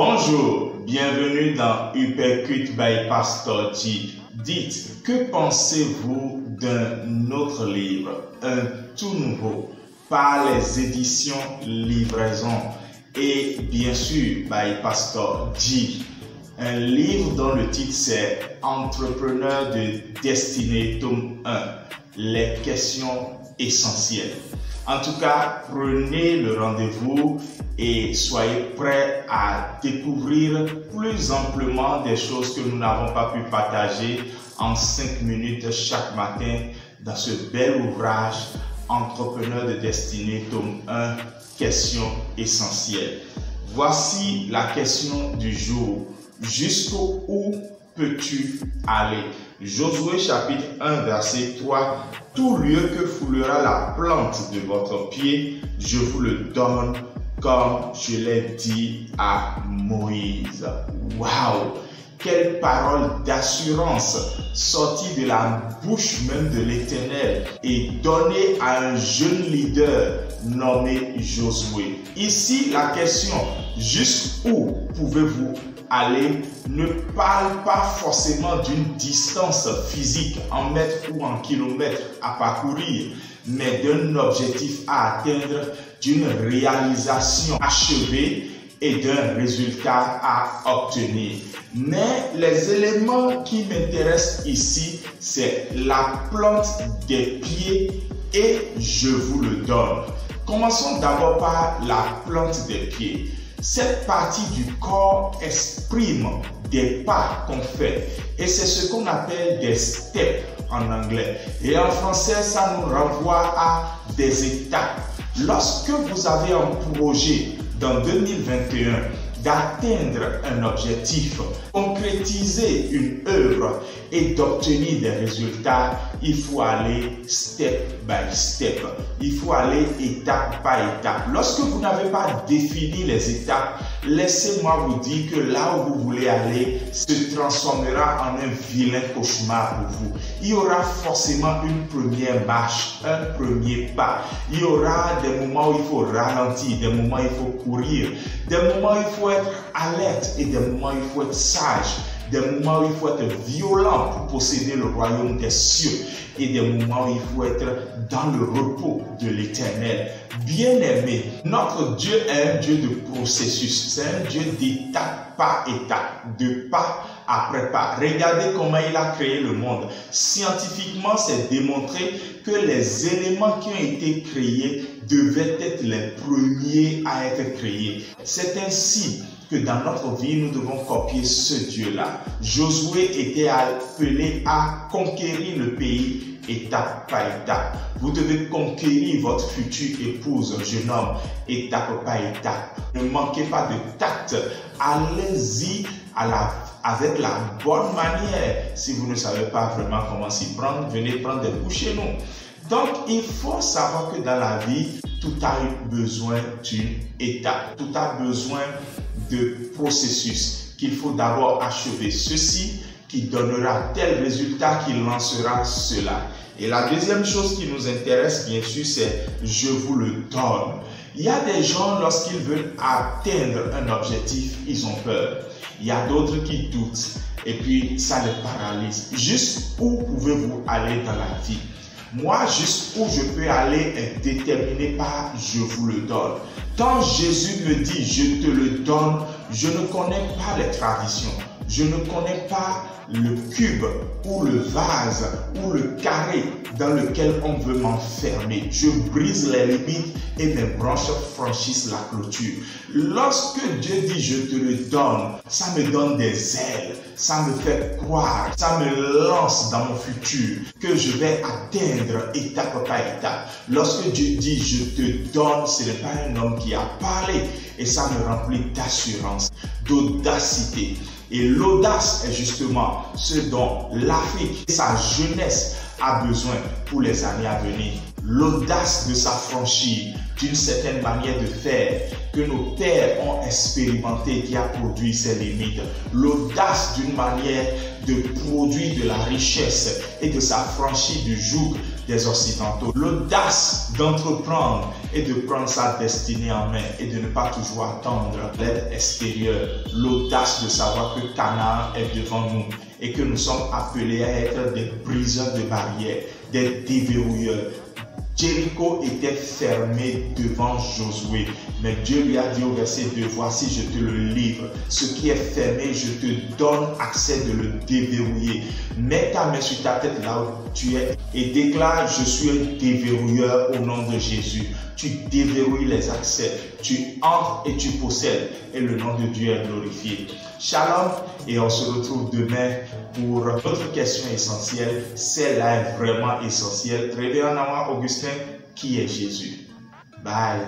Bonjour, bienvenue dans Uppercut by Pastor G. Dites, que pensez-vous d'un autre livre, un tout nouveau, par les éditions Livraison et bien sûr by Pastor G. Un livre dont le titre c'est Entrepreneur de destinée, tome 1, les questions essentielles. En tout cas, prenez le rendez-vous et soyez prêts à découvrir plus amplement des choses que nous n'avons pas pu partager en 5 minutes chaque matin dans ce bel ouvrage Entrepreneur de destinée, tome 1, questions essentielles. Voici la question du jour. Jusqu'où peux-tu aller? Josué chapitre 1 verset 3. Tout lieu que foulera la plante de votre pied, je vous le donne comme je l'ai dit à Moïse. Waouh! Quelle parole d'assurance sortie de la bouche même de l'Éternel et donnée à un jeune leader nommé Josué. Ici, la question « Jusqu'où pouvez-vous aller ?» ne parle pas forcément d'une distance physique en mètres ou en kilomètres à parcourir, mais d'un objectif à atteindre, d'une réalisation achevée et d'un résultat à obtenir. Mais les éléments qui m'intéressent ici, c'est la plante des pieds et je vous le donne. Commençons d'abord par la plante des pieds. Cette partie du corps exprime des pas qu'on fait et c'est ce qu'on appelle des steps en anglais. Et en français, ça nous renvoie à des étapes. Lorsque vous avez un projet dans 2021 d'atteindre un objectif, concrétiser une œuvre et d'obtenir des résultats, il faut aller step by step. Il faut aller étape par étape. Lorsque vous n'avez pas défini les étapes, laissez-moi vous dire que là où vous voulez aller se transformera en un vilain cauchemar pour vous. Il y aura forcément une première marche, un premier pas. Il y aura des moments où il faut ralentir, des moments où il faut courir, des moments où il faut être alerte et des moments où il faut être sage, des moments où il faut être violent pour posséder le royaume des cieux et des moments où il faut être dans le repos de l'Éternel. Bien-aimé, notre Dieu est un Dieu de processus, c'est un Dieu d'étape par étape, de pas après pas. Regardez comment il a créé le monde. Scientifiquement, c'est démontré que les éléments qui ont été créés devaient être les premiers à être créés. C'est ainsi que dans notre vie, nous devons copier ce Dieu-là. Josué était appelé à conquérir le pays étape par étape. Vous devez conquérir votre future épouse, jeune homme, étape par étape. Ne manquez pas de tact. Allez-y avec la bonne manière. Si vous ne savez pas vraiment comment s'y prendre, venez prendre des coups chez nous. Donc, il faut savoir que dans la vie, tout a besoin d'une étape. Tout a besoin de processus. Qu'il faut d'abord achever ceci, qui donnera tel résultat, qui lancera cela. Et la deuxième chose qui nous intéresse, bien sûr, c'est « je vous le donne ». Il y a des gens, lorsqu'ils veulent atteindre un objectif, ils ont peur. Il y a d'autres qui doutent et puis ça les paralyse. Jusqu'où pouvez-vous aller dans la vie? Moi, jusqu'où je peux aller est déterminé par « je vous le donne ». Quand Jésus me dit « je te le donne », je ne connais pas les traditions. Je ne connais pas le cube ou le vase ou le carré dans lequel on veut m'enfermer. Je brise les limites et mes branches franchissent la clôture. Lorsque Dieu dit je te le donne, ça me donne des ailes, ça me fait croire, ça me lance dans mon futur que je vais atteindre étape par étape. Lorsque Dieu dit je te donne, ce n'est pas un homme qui a parlé et ça me remplit d'assurance, d'audacité. Et l'audace est justement ce dont l'Afrique et sa jeunesse a besoin pour les années à venir. L'audace de s'affranchir d'une certaine manière de faire que nos pères ont expérimenté qui a produit ses limites. L'audace d'une manière de produire de la richesse et de s'affranchir du joug des Occidentaux. L'audace d'entreprendre et de prendre sa destinée en main et de ne pas toujours attendre l'aide extérieure. L'audace de savoir que Canaan est devant nous et que nous sommes appelés à être des briseurs de barrières, des déverrouilleurs. Jéricho était fermé devant Josué, mais Dieu lui a dit au verset 2, voici je te le livre, ce qui est fermé, je te donne accès de le déverrouiller. Mets ta main sur ta tête là où tu es et déclare, je suis un déverrouilleur au nom de Jésus. Tu déverrouilles les accès, tu entres et tu possèdes et le nom de Dieu est glorifié. Shalom et on se retrouve demain pour notre question essentielle. Celle-là est vraiment essentielle. Révérend Augustin, qui est Jésus? Bye.